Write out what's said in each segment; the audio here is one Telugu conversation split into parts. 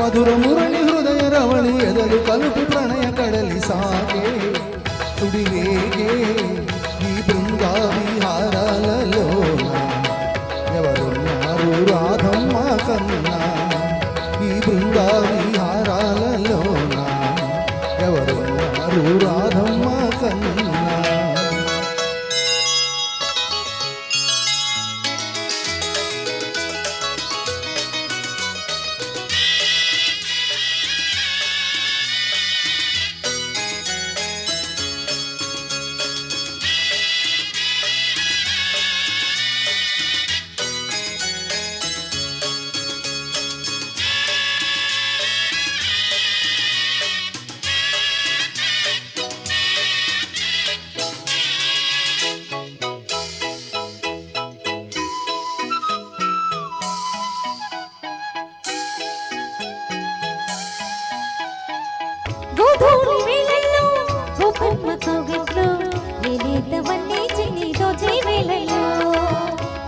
మధుర మురళి హృదయ రవళి ఎదలు కలుపు ప్రణయ కడలి సాగే తుడివేగే ఈ బృందా విహారాలలో ఎవరున్నారు రాధమ్మ కన్నా ఈ బృందా విహారాలలో ఎవరున్నారు రాధమ్మ కన్నా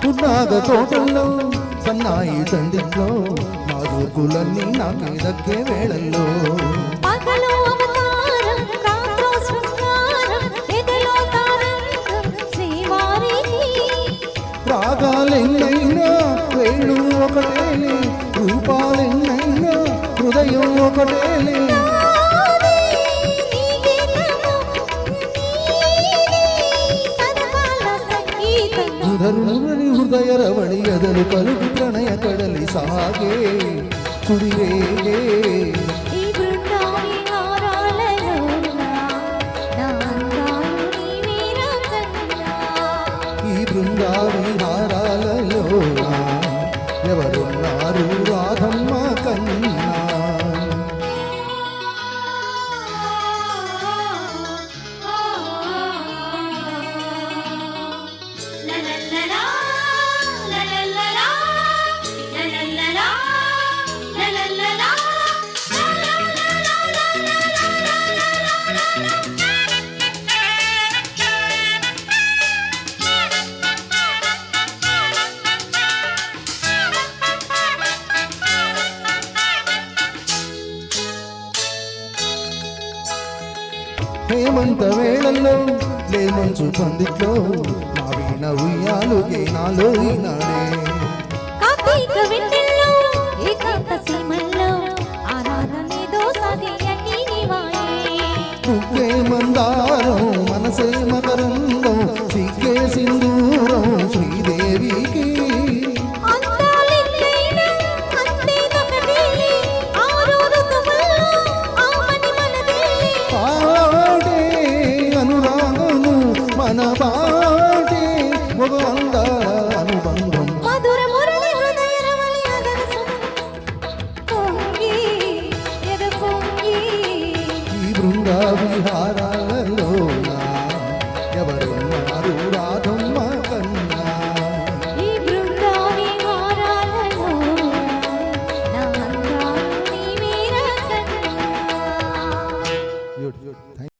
పున్నాగ తోటల్లో సన్నాయి సందిట్లో నాజూకులన్నీ నాకే దక్కే వేళల్లో రాగాలెన్నైనా వేణు ఒకటేలే రూపాలెన్నైనా హృదయం ఒకటేలే ధరుని హృదయ రవళి ఎదలు కలుపు ప్రణయ కడలి సాగే కుడివేగే ఈ బృందా విహారాలలో ఎవరున్నారు రాధమ్మ కన్నా హేమంత వేళల్లో లేమంచు పందిట్లో నా వీణ ఉయ్యాలుగే నాలో ఈనాడే ముగ్గే మందారం మనసే మకరందం సిగ్గే సింధూరం శ్రీదేవికి మన పాటే ఒక అందాల అనుబంధం మధుర మురళి హృదయ రవళి ఈ బృందా విహారాలలో ఎవరున్నారు రాధమ్మ కన్నా ఈ బృందా విహారాలలో నా